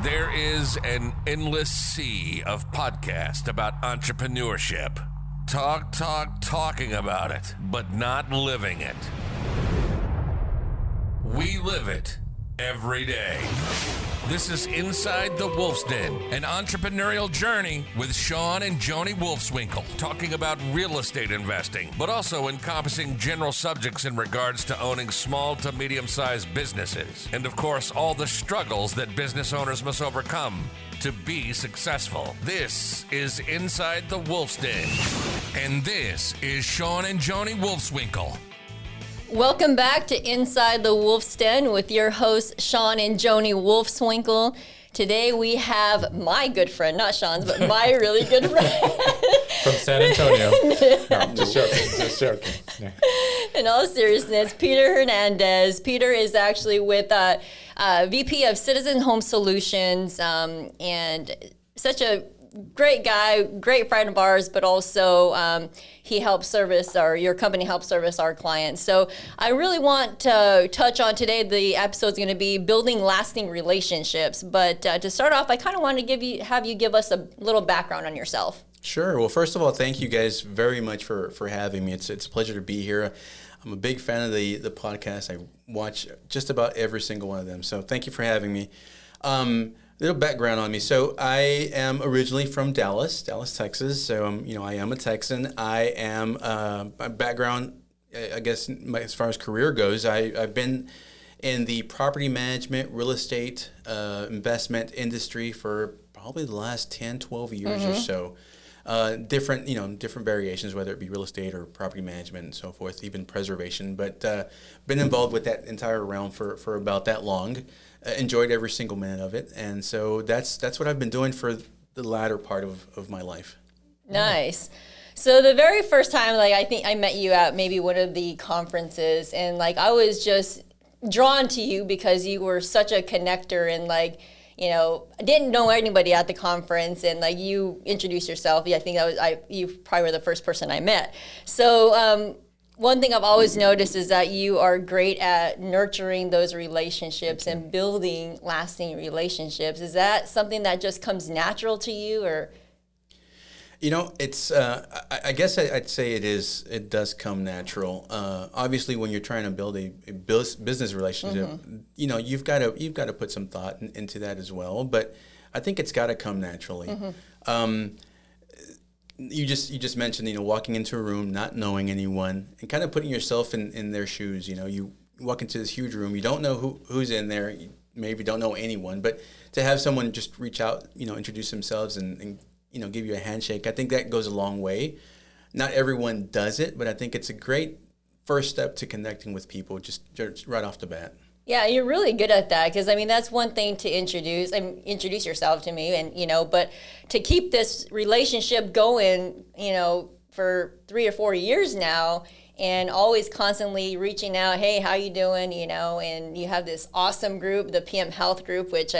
There is an endless sea of podcasts about entrepreneurship. Talking about it, but not living it. We live it every day. This is Inside the Wolf's Den, an entrepreneurial journey with Shawn and Joni Wolfswinkle, talking about real estate investing, but also encompassing general subjects in regards to owning small to medium-sized businesses, and of course, all the struggles that business owners must overcome to be successful. This is Inside the Wolf's Den, and this is Shawn and Joni Wolfswinkle. Welcome back to Inside the Wolf's Den with your hosts, Shawn and Joni Wolfswinkle. Today we have my good friend, not Shawn's, but my really good friend. From San Antonio. No, just joking. Yeah. In all seriousness, Peter Hernandez. Peter is actually with VP of Citizen Home Solutions, and such a great guy, great friend of ours, but also he helps service, or your company helps service our clients. So I really want to touch on today, the episode is going to be building lasting relationships. But to start off, I kind of want to have you give us a little background on yourself. Sure. Well, first of all, thank you guys very much for having me. It's a pleasure to be here. I'm a big fan of the podcast. I watch just about every single one of them. So thank you for having me. Little background on me. So I am originally from Dallas, Texas. So I am a Texan. I am my background, I guess, as far as career goes, I've been in the property management, real estate, investment industry for probably the last 10, 12 years or so. Different variations, whether it be real estate or property management and so forth, even preservation. But been involved with that entire realm for about that long. Enjoyed every single minute of it, and so that's what I've been doing for the latter part of my life. Nice. So the very first time, I think I met you at maybe one of the conferences, and I was just drawn to you because you were such a connector, and I didn't know anybody at the conference, and you introduced yourself. I think you probably were the first person I met. So one thing I've always noticed is that you are great at nurturing those relationships and building lasting relationships. Is that something that just comes natural to you, or? It's. I guess I'd say it is. It does come natural. Obviously, when you're trying to build a business relationship, you've got to put some thought into that as well. But I think it's got to come naturally. You just mentioned, walking into a room, not knowing anyone, and kind of putting yourself in their shoes. You walk into this huge room, you don't know who's in there, you maybe don't know anyone, but to have someone just reach out, introduce themselves and give you a handshake, I think that goes a long way. Not everyone does it, but I think it's a great first step to connecting with people just right off the bat. Yeah, you're really good at that, because that's one thing to introduce yourself to me, and but to keep this relationship going, for 3 or 4 years now, and always constantly reaching out, hey, how you doing, and you have this awesome group, the PM Health group, which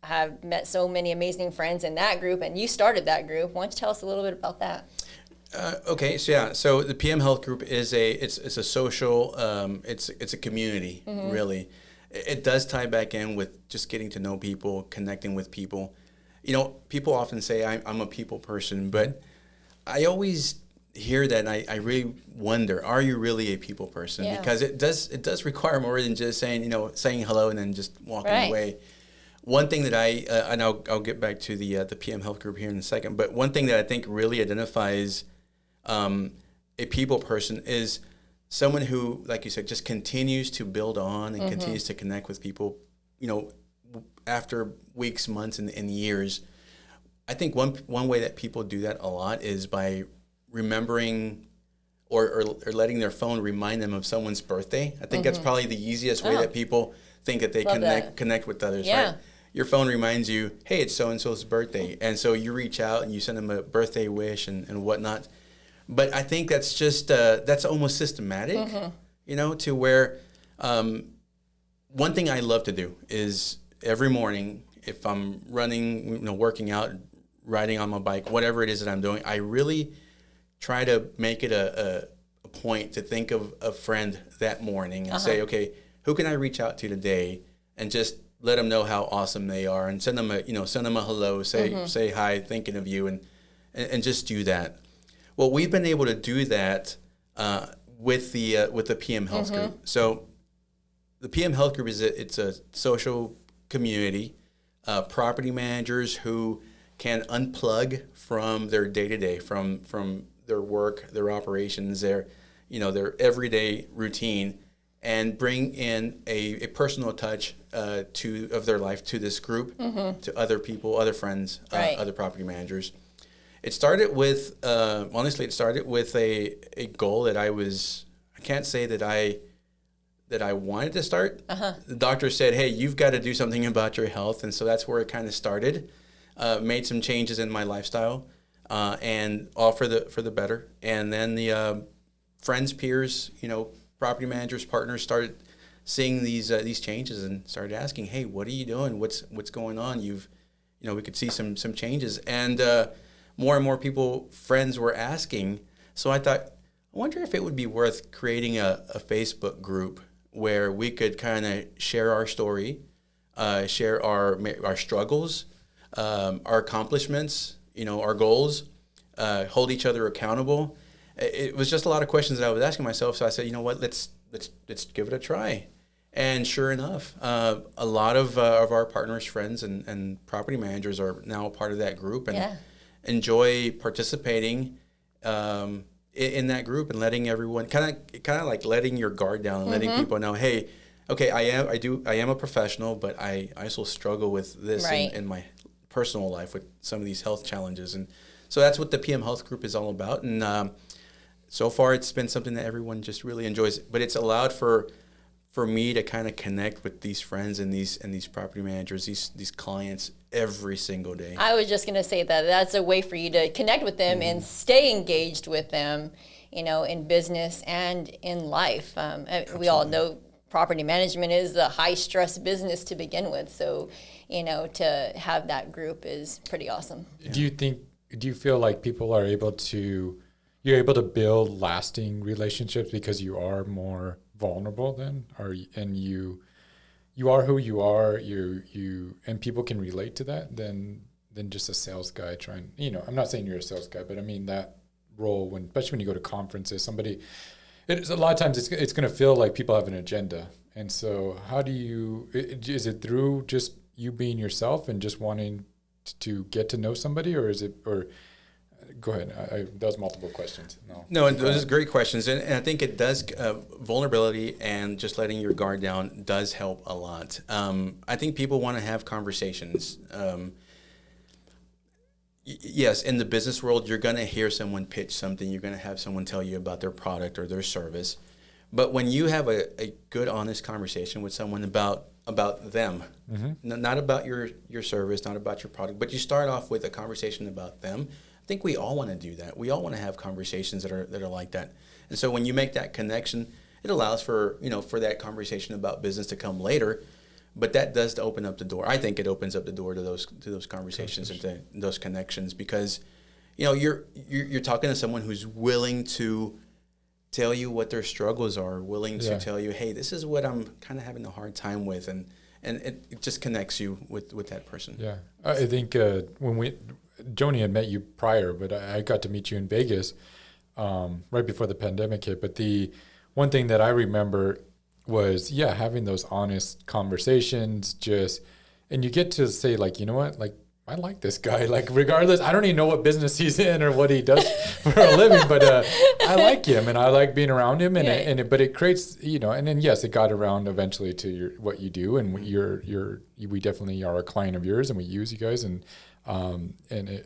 have met so many amazing friends in that group, and you started that group. Why don't you tell us a little bit about that? Okay, so the PM Health Group is it's a social, it's a community, really. It does tie back in with just getting to know people, connecting with people. People often say I'm a people person, but I always hear that, and I really wonder, are you really a people person? Yeah. Because it does require more than just saying hello and then just walking away. One thing that and I'll get back to the PM Health Group here in a second, but one thing that I think really identifies a people person is someone who, like you said, just continues to build on and continues to connect with people, after weeks, months, and years. I think one way that people do that a lot is by remembering or letting their phone remind them of someone's birthday. I think that's probably the easiest way that people think that they connect with others, right? Your phone reminds you, hey, it's so-and-so's birthday. And so you reach out and you send them a birthday wish and whatnot. But I think that's just, that's almost systematic, to where one thing I love to do is every morning, if I'm running, working out, riding on my bike, whatever it is that I'm doing, I really try to make it a a point to think of a friend that morning and say, okay, who can I reach out to today, and just let them know how awesome they are, and send them a hello, say hi, thinking of you, and just do that. Well, we've been able to do that with the PM Health Group. So the PM Health Group it's a social community, property managers who can unplug from their day-to-day, from their work, their operations, their everyday routine, and bring in a personal touch of their life to this group, to other people, other friends, other property managers. It started with honestly, a goal that I can't say that I wanted to start. The doctor said, hey, you've got to do something about your health, and so that's where it kind of started. Made some changes in my lifestyle, and all for the better. And then the friends, peers, property managers, partners started seeing these changes and started asking, hey, what are you doing? What's going on? We could see some changes, and more and more friends were asking. So I thought, I wonder if it would be worth creating a Facebook group where we could kind of share our story, share our struggles, our accomplishments, our goals, hold each other accountable. It was just a lot of questions that I was asking myself. So I said, you know what, let's give it a try. And sure enough, a lot of our partners, friends, and property managers are now a part of that group and enjoy participating in that group and letting everyone kind of like letting your guard down and letting people know, hey, okay, I am a professional, but I also struggle with this in my personal life with some of these health challenges. And so that's what the PM Health Group is all about. And so far, it's been something that everyone just really enjoys. But it's allowed for me to kind of connect with these friends and these property managers, these clients every single day. I was just going to say that's a way for you to connect with them and stay engaged with them, in business and in life. We all know property management is a high stress business to begin with. So, to have that group is pretty awesome. Yeah. Do you feel like you're able to build lasting relationships because you are more vulnerable then, and you are who you are, you and people can relate to that than just a sales guy trying, I'm not saying you're a sales guy, but I mean that role especially when you go to conferences, a lot of times it's going to feel like people have an agenda. And so how do is it through just you being yourself and just wanting to get to know somebody, or go ahead. Those multiple questions. No, those are great questions, and I think it does. Vulnerability and just letting your guard down does help a lot. I think people want to have conversations. Yes, in the business world, you're going to hear someone pitch something. You're going to have someone tell you about their product or their service. But when you have a good, honest conversation with someone about them, not about your service, not about your product, but you start off with a conversation about them. I think we all want to do that. We all want to have conversations that are like that. And so when you make that connection, it allows for that conversation about business to come later. But that does open up the door. I think it opens up the door to those conversations and to those connections, because you're talking to someone who's willing to tell you what their struggles are, willing to tell you, hey, this is what I'm kind of having a hard time with, and it just connects you with that person. Yeah, I think when Joni had met you prior, but I got to meet you in Vegas right before the pandemic hit. But the one thing that I remember was, having those honest conversations, and you get to say, like, you know what, like, I like this guy, like, regardless, I don't even know what business he's in or what he does for a living, but I like him and I like being around him, but it creates, and then yes, it got around eventually to what you do, and we definitely are a client of yours, and we use you guys, and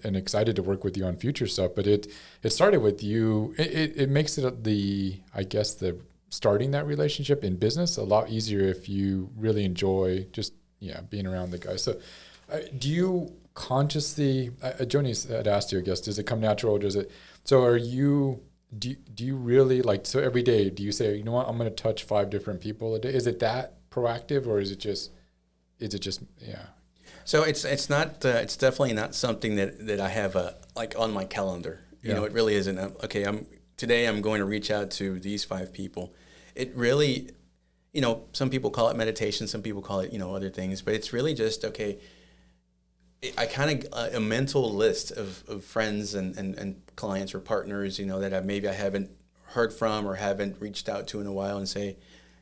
excited to work with you on future stuff. But it started with you. It makes it the starting that relationship in business a lot easier if you really enjoy just being around the guys. So do you consciously, Joni had asked you, I guess, does it come natural, or do you really, like, so every day do you say, you know what, I'm going to touch 5 different people a day? Is it that proactive, or is it just So it's not it's definitely not something that I have like on my calendar. It really isn't. Okay, today I'm going to reach out to these 5 people. It really, some people call it meditation, some people call it, other things, but it's really just, okay, I kind of, a mental list of friends and clients or partners, that I haven't heard from or haven't reached out to in a while, and say,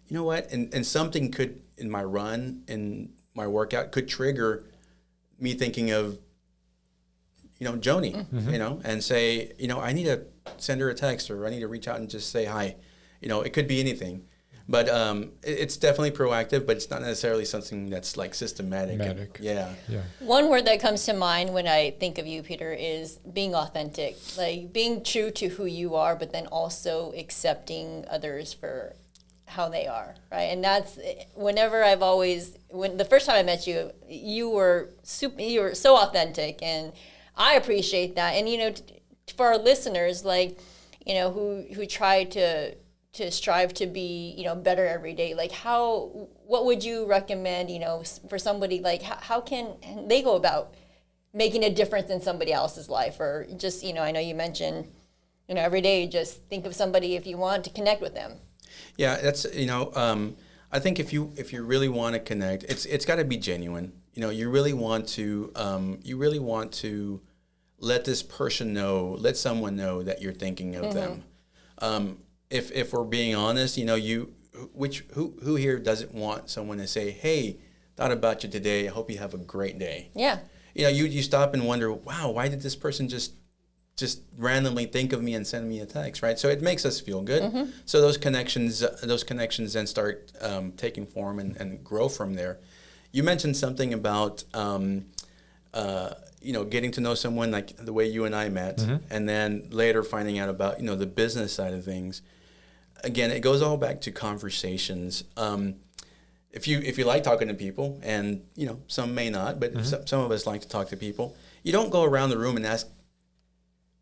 you know what, and something could, in my run, in my workout, could trigger me thinking of, Joni, and say, I need to send her a text, or I need to reach out and just say hi. It could be anything. But it's definitely proactive, but it's not necessarily something that's like systematic. Yeah. One word that comes to mind when I think of you, Peter, is being authentic, like being true to who you are, but then also accepting others for how they are, right? And that's whenever when the first time I met you, you were so authentic, and I appreciate that. And for our listeners, like who try to strive to be better every day, like what would you recommend for somebody, like how can they go about making a difference in somebody else's life? Or just I know you mentioned every day, just think of somebody if you want to connect with them. Yeah, that's I think if you really want to connect, it's got to be genuine. You really want to let this person know, let someone know that you're thinking of them. If we're being honest, who here doesn't want someone to say, "Hey, thought about you today. I hope you have a great day." Yeah. You stop and wonder, wow, why did this person just randomly think of me and send me a text, right? So it makes us feel good. So those connections then start taking form and grow from there. You mentioned something about getting to know someone like the way you and I met, and then later finding out about the business side of things. Again, it goes all back to conversations. If you like talking to people, and some may not, but some of us like to talk to people. You don't go around the room and ask,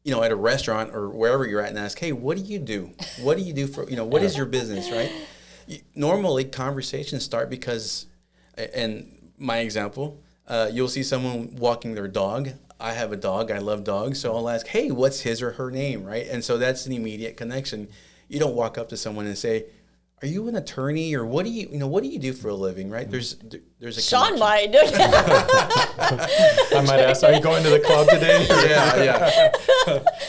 at a restaurant or wherever you're at, and ask, "Hey, what do you do? What do you do for what is your business?" Right? Normally, conversations start because, and my example, you'll see someone walking their dog. I have a dog. I love dogs, so I'll ask, "Hey, what's his or her name?" Right? And so that's an immediate connection. You don't walk up to someone and say, "Are you an attorney, or what do you do for a living?" Right? There's a Shawn connection. might. I might ask, "Are you going to the club today?" Yeah.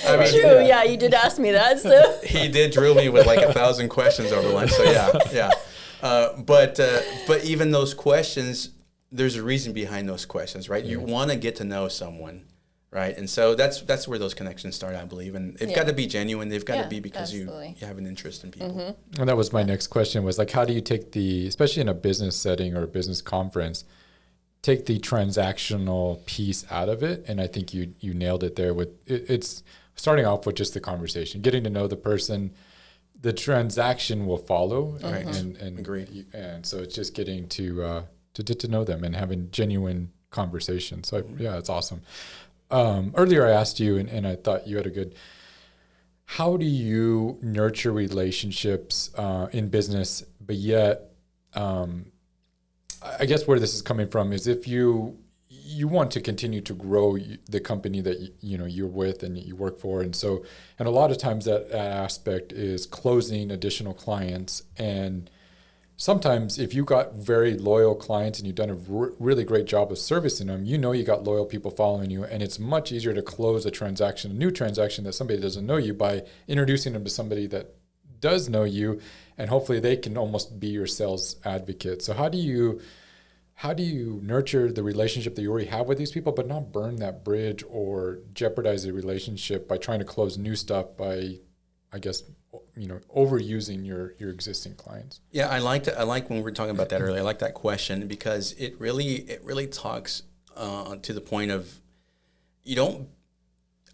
I mean, True. Yeah, you did ask me that. So he did drill me with like 1,000 questions over lunch. So yeah. But even those questions, there's a reason behind those questions, right? You want to get to know someone, right? And so that's where those connections start, I believe. And they've got to be genuine. They've got to be because you have an interest in people. And that was my next question, was like, how do you take especially in a business setting or a business conference, take the transactional piece out of it? And I think you nailed it there with it's starting off with just the conversation, getting to know the person. The transaction will follow, right? And agreed. And so it's just getting to know them and having genuine conversations. So it's awesome. Earlier I asked you, and I thought you had a good, how do you nurture relationships in business, but yet, I guess where this is coming from is if you want to continue to grow the company that you're with and you work for, and a lot of times that aspect is closing additional clients. And sometimes if you got very loyal clients and you've done a really great job of servicing them, you got loyal people following you, and it's much easier to close a new transaction that somebody doesn't know you by introducing them to somebody that does know you, and hopefully they can almost be your sales advocate. So how do you nurture the relationship that you already have with these people, but not burn that bridge or jeopardize the relationship by trying to close new stuff by, I guess, overusing your existing clients? Yeah, I like when we were talking about that earlier. I like that question because it really talks to the point of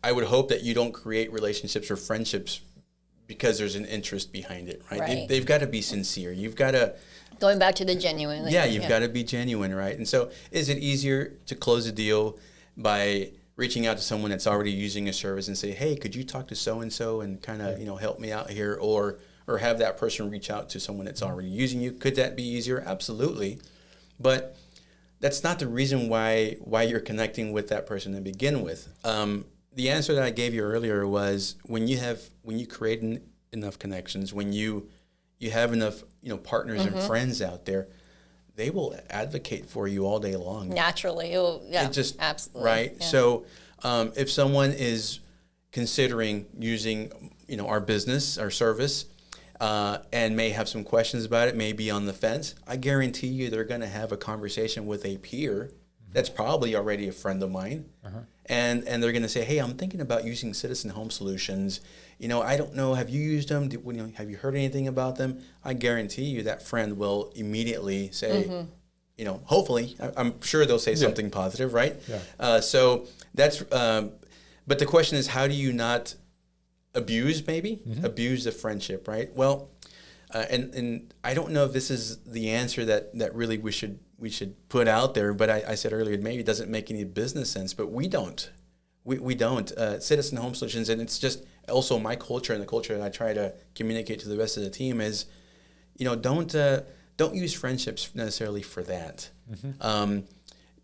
I would hope that you don't create relationships or friendships because there's an interest behind it, right? They've got to be sincere. You've got to going back to the genuine. You've got to be genuine, right? And so, is it easier to close a deal by reaching out to someone that's already using a service and say, "Hey, could you talk to so and so and kind of help me out here," or have that person reach out to someone that's already using you? Could that be easier? Absolutely, but that's not the reason why you're connecting with that person to begin with. the answer that I gave you earlier was when you create enough connections, when you have enough partners and friends out there, they will advocate for you all day long. Naturally, absolutely. Right. Yeah. So if someone is considering using our business, our service, and may have some questions about it, may be on the fence, I guarantee you they're going to have a conversation with a peer that's probably already a friend of mine. And they're going to say, hey, I'm thinking about using Citizen Home Solutions. I don't know, have you used them? Have you heard anything about them? I guarantee you that friend will immediately say, hopefully, I'm sure they'll say something positive, right? Yeah. So that's, but the question is, how do you not abuse the friendship, right? Well, and I don't know if this is the answer that really we should put out there, but I said earlier, maybe it doesn't make any business sense, but we don't. We don't. Citizen Home Solutions, and it's just also my culture and the culture that I try to communicate to the rest of the team is, don't use friendships necessarily for that.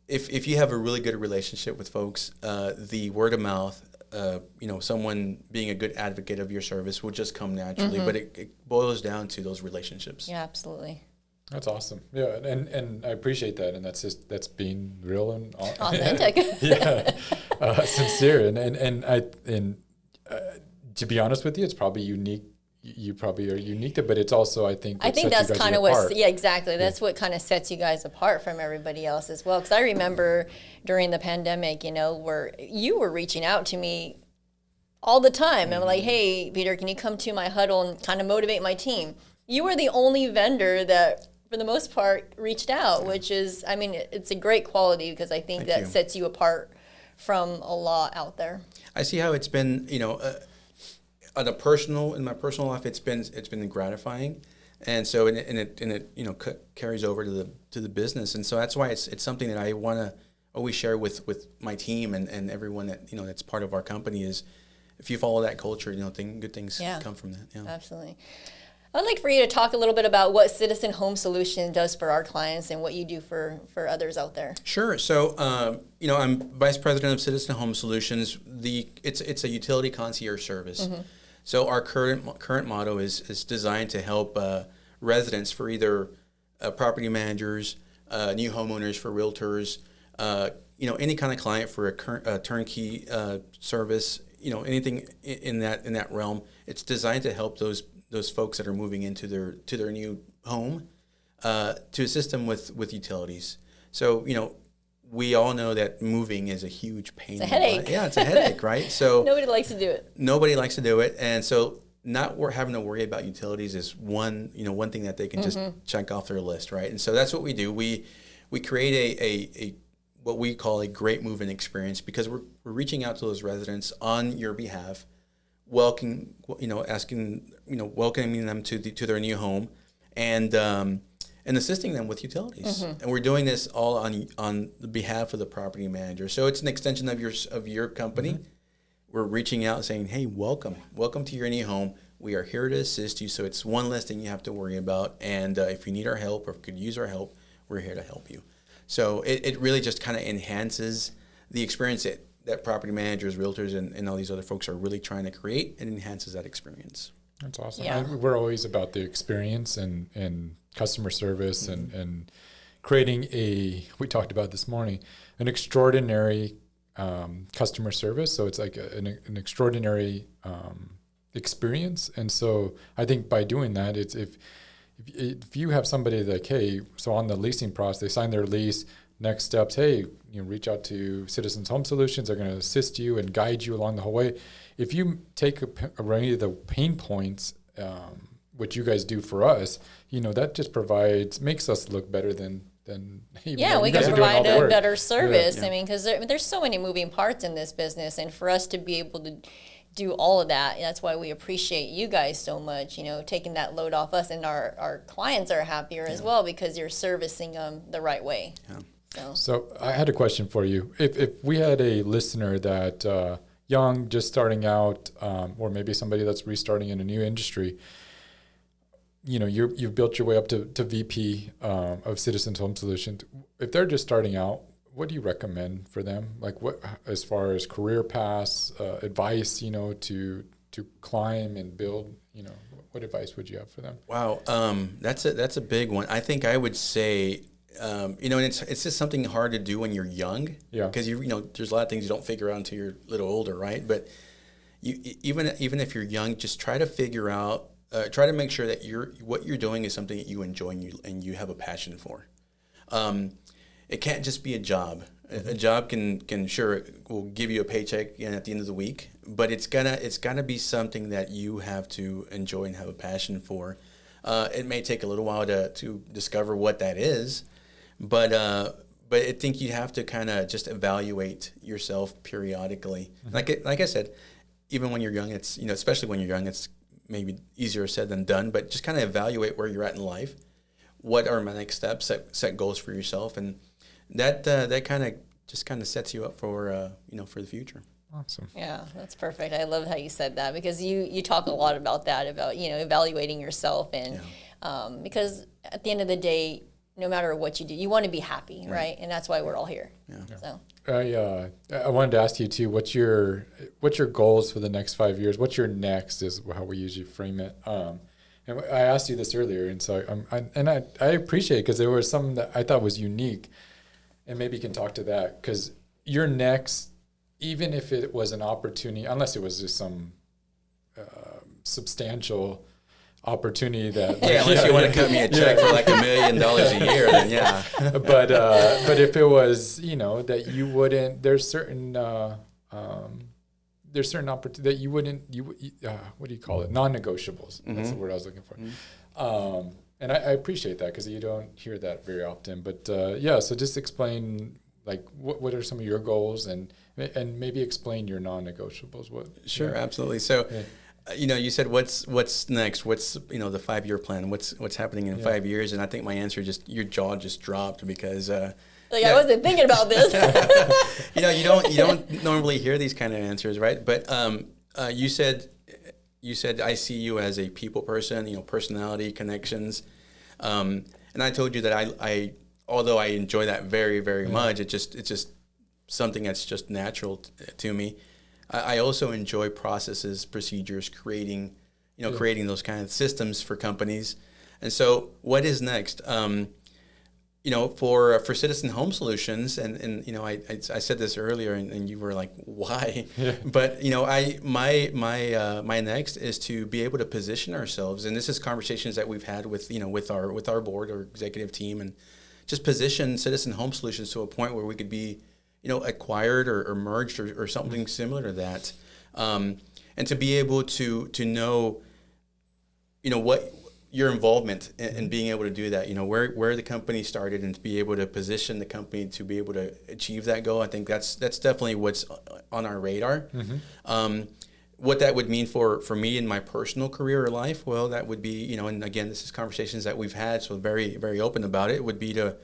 If you have a really good relationship with folks, the word of mouth, someone being a good advocate of your service will just come naturally, but it boils down to those relationships. Yeah, absolutely. That's awesome. Yeah, and I appreciate that, and that's being real and authentic. Sincere, and to be honest with you, it's probably unique. You probably are unique, but it's also I think that's kind of what exactly. That's what kind of sets you guys apart from everybody else as well. Because I remember during the pandemic, where you were reaching out to me all the time. And I'm like, hey, Peter, can you come to my huddle and kind of motivate my team? You were the only vendor that, for the most part, reached out, which is, it's a great quality because I think that sets you apart from a lot out there. I see how it's been, in my personal life, it's been gratifying, and so and it carries over to the business, and so that's why it's something that I want to always share with my team and everyone that that's part of our company is, if you follow that culture, good things come from that. Yeah, absolutely. I'd like for you to talk a little bit about what Citizen Home Solution does for our clients and what you do for others out there. Sure. So, I'm Vice President of Citizen Home Solutions. It's a utility concierge service. So our current motto is designed to help residents, for either property managers, new homeowners, for realtors, any kind of client for a turnkey service, anything in that realm. It's designed to help those folks that are moving into their new home to assist them with utilities. So we all know that moving is a huge pain. It's a headache. Yeah, it's a headache, right? So nobody likes to do it. Nobody likes to do it, and so not having to worry about utilities is one thing that they can just check off their list, right? And so that's what we do. We create a what we call a great move-in experience, because we're reaching out to those residents on your behalf, welcoming them to their new home, and assisting them with utilities. And we're doing this all on the behalf of the property manager. So it's an extension of your company. We're reaching out saying, hey, welcome to your new home. We are here to assist you. So it's one less thing you have to worry about. And if you need our help or could use our help, we're here to help you. So it really just kind of enhances the experience that property managers, realtors, and all these other folks are really trying to create, and enhances that experience. That's awesome. Yeah. We're always about the experience and customer service and creating we talked about this morning, an extraordinary customer service. So it's like an extraordinary experience. And so I think by doing that, it's if you have somebody like, hey, so on the leasing process, they sign their lease, next steps, hey, reach out to Citizens Home Solutions. They're going to assist you and guide you along the whole way. If you take any of the pain points, what you guys do for us, that just makes us look better than we can provide a better service. Yeah. Because there's so many moving parts in this business, and for us to be able to do all of that, that's why we appreciate you guys so much, taking that load off us, and our clients are happier as well because you're servicing them the right way. Yeah. So I had a question for you. If we had a listener that young, just starting out, or maybe somebody that's restarting in a new industry, you've built your way up to VP of Citizens Home Solutions. If they're just starting out, what do you recommend for them? Like what, as far as career paths, advice, to climb and build, what advice would you have for them? Wow. That's a big one. I think I would say, and it's just something hard to do when you're young. Yeah. Because there's a lot of things you don't figure out until you're a little older, right? But even if you're young, just try to figure out, try to make sure that what you're doing is something that you enjoy and you have a passion for. It can't just be a job. A job can sure will give you a paycheck at the end of the week, but it's gotta be something that you have to enjoy and have a passion for. It may take a little while to discover what that is, but I think you have to kind of just evaluate yourself periodically. Mm-hmm. Like I said, even when you're young, it's especially when you're young, it's maybe easier said than done. But just kind of evaluate where you're at in life. What are my next steps? Set goals for yourself, and that kind of sets you up for for the future. Awesome. Yeah, that's perfect. I love how you said that, because you talk a lot about that, about evaluating yourself, and because at the end of the day, no matter what you do, you want to be happy, right? And that's why we're all here. Yeah. So I wanted to ask you too. What's your goals for the next 5 years? What's your next is how we usually frame it. And I asked you this earlier, and so I appreciate it because there was something that I thought was unique, and maybe you can talk to that, because your next, even if it was an opportunity, unless it was just some substantial opportunity that unless you want to cut me a check for like $1 million a year, then yeah. but if it was that you wouldn't, there's certain opportunity that you wouldn't what do you call it, non-negotiables. Mm-hmm. That's the word I was looking for. Mm-hmm. And I appreciate that because you don't hear that very often. But so just explain like what are some of your goals, and maybe explain your non-negotiables. Sure, absolutely. So you said what's next, what's the 5-year plan, what's happening in 5 years, and I think my answer your jaw just dropped because I wasn't thinking about this. you don't normally hear these kind of answers, right? But you said I see you as a people person, personality, connections, and I told you that I although I enjoy that very, very much, it's just something that's just natural to me. I also enjoy processes, procedures, creating those kind of systems for companies. And so what is next? For Citizen Home Solutions, and I said this earlier, and you were like, why? Yeah. But my next is to be able to position ourselves, and this is conversations that we've had with our board or executive team, and just position Citizen Home Solutions to a point where we could be acquired or merged or something similar to that, and to be able to know what your involvement in being able to do that, where the company started, and to be able to position the company to be able to achieve that goal. I think that's definitely what's on our radar. Mm-hmm. What that would mean for me in my personal career or life, well, that would be, and again, this is conversations that we've had, so very, very open about it, would be to,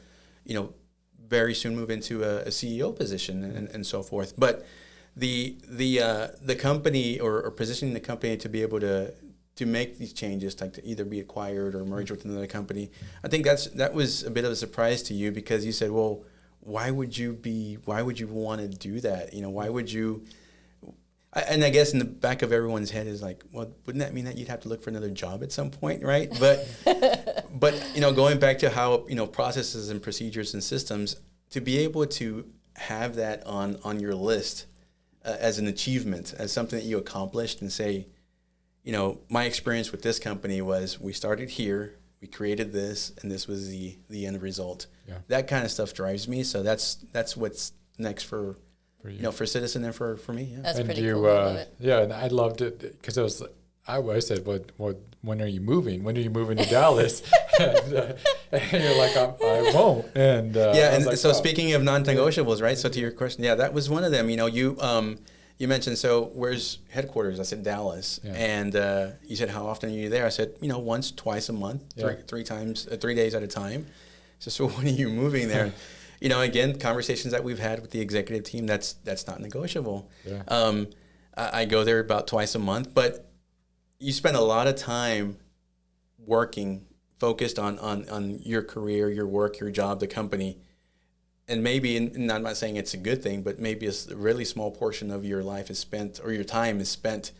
very soon move into a CEO position and so forth. But the company or positioning the company to be able to make these changes, like to either be acquired or merge with another company, I think that was a bit of a surprise to you, because you said, well, why would you want to do that? Why would you? And I guess in the back of everyone's head is like, well, wouldn't that mean that you'd have to look for another job at some point, right? But going back to how processes and procedures and systems, to be able to have that on your list as an achievement, as something that you accomplished, and say, my experience with this company was we started here, we created this, and this was the end result. Yeah. That kind of stuff drives me. So that's what's next for for Citizen and for me. Yeah. That's pretty cool. I love it. Yeah, and I loved it because I said, "What? When are you moving? When are you moving to Dallas?" and you're like, "I won't." And and like, so speaking of non-negotiables, right? So to your question, that was one of them. You mentioned, so where's headquarters? I said Dallas, and you said, how often are you there? I said, once, twice a month, 3 times, 3 days at a time. So when are you moving there? Again, conversations that we've had with the executive team, that's not negotiable. Yeah. I go there about twice a month, but you spend a lot of time working, focused on your career, your work, your job, the company. and maybe, and I'm not saying it's a good thing, but maybe a really small portion of your life is spent, or your time is spent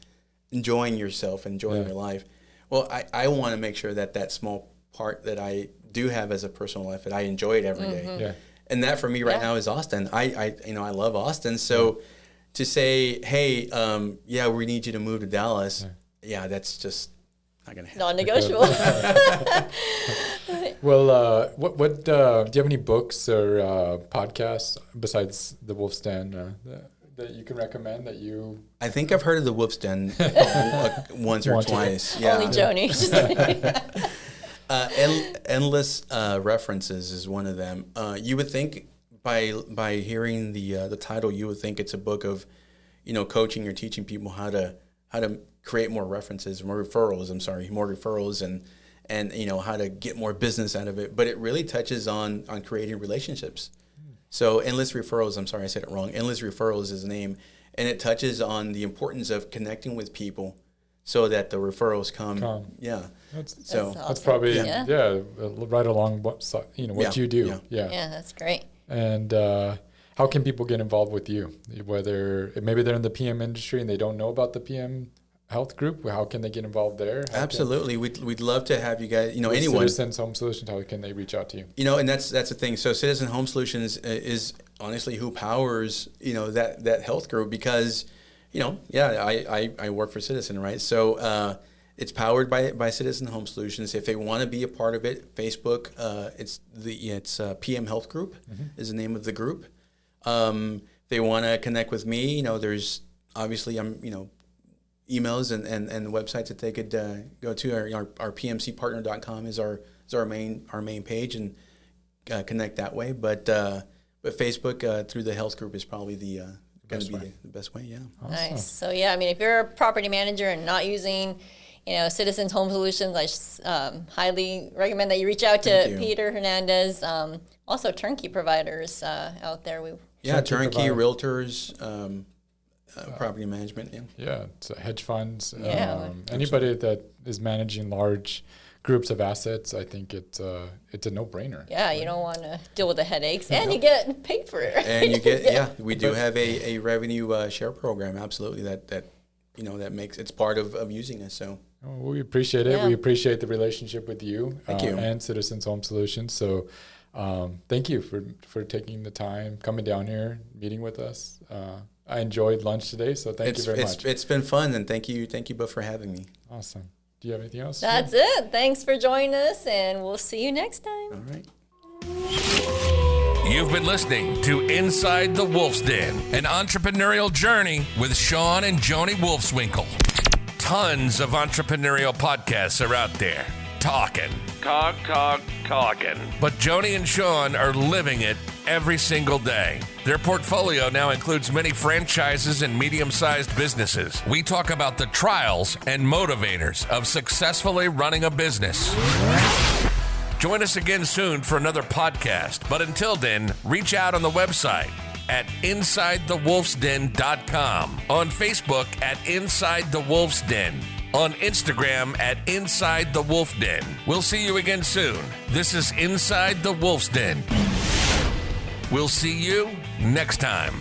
enjoying yourself, enjoying your life. Well, I want to make sure that small part that I do have as a personal life, that I enjoy it every day. Yeah. And that for me right now is Austin. I love Austin. So to say, hey, we need you to move to Dallas. Yeah, that's just not going to happen. Non-negotiable. Well, what do you have any books or podcasts besides The Wolf's Den that you can recommend that you? I think I've heard of The Wolf's Den once or twice. Yeah. Only Joni. Endless references is one of them. You would think by hearing the title, you would think it's a book of, coaching or teaching people how to create more references, more referrals, and how to get more business out of it. But it really touches on creating relationships. So Endless Referrals, I'm sorry I said it wrong. Endless Referrals is the name, and it touches on the importance of connecting with people so that the referrals come. Yeah. That's awesome. probably right along what you do. Yeah, that's great. And how can people get involved with you? Whether maybe they're in the PM industry and they don't know about the PM Health Group, how can they get involved there? Absolutely, we'd love to have you guys. Anyone. Citizens Home Solutions, how can they reach out to you? And that's the thing. So Citizen Home Solutions is honestly who powers that health group, because I work for Citizen, right? So it's powered by Citizen Home Solutions. If they want to be a part of it, Facebook, it's PM Health Group is the name of the group. They want to connect with me. There's obviously emails and websites that they could go to. Our pmcpartner.com is our main page, and connect that way. But Facebook through the health group is probably going to be the best way. Yeah. Awesome. Nice. So if you're a property manager and not using Citizens Home Solutions, I highly recommend that you reach out to Peter Hernandez. Also turnkey providers out there. Turnkey realtors. Property management, it's hedge funds. Anybody that is managing large groups of assets, I think it's a no-brainer. Yeah, right? You don't want to deal with the headaches, and you get paid for it. And you get, we do have a revenue share program, absolutely, that makes it's part of using us. So we appreciate it. We appreciate the relationship with you, Thank you. And Citizens Home Solutions. So thank you for taking the time, coming down here, meeting with us. I enjoyed lunch today, so thank you very much. It's been fun, and thank you both for having me. Awesome. Do you have anything else? That's it. Thanks for joining us, and we'll see you next time. All right. You've been listening to Inside the Wolf's Den, an entrepreneurial journey with Shawn and Joni Wolfswinkle. Tons of entrepreneurial podcasts are out there. Talking. But Joni and Shawn are living it every single day. Their portfolio now includes many franchises and medium-sized businesses. We talk about the trials and motivators of successfully running a business. Join us again soon for another podcast. But until then, reach out on the website at InsideTheWolfsDen.com, on Facebook at Inside the Wolf's Den, on Instagram at Inside the Wolf Den. We'll see you again soon. This is Inside the Wolf's Den. We'll see you next time.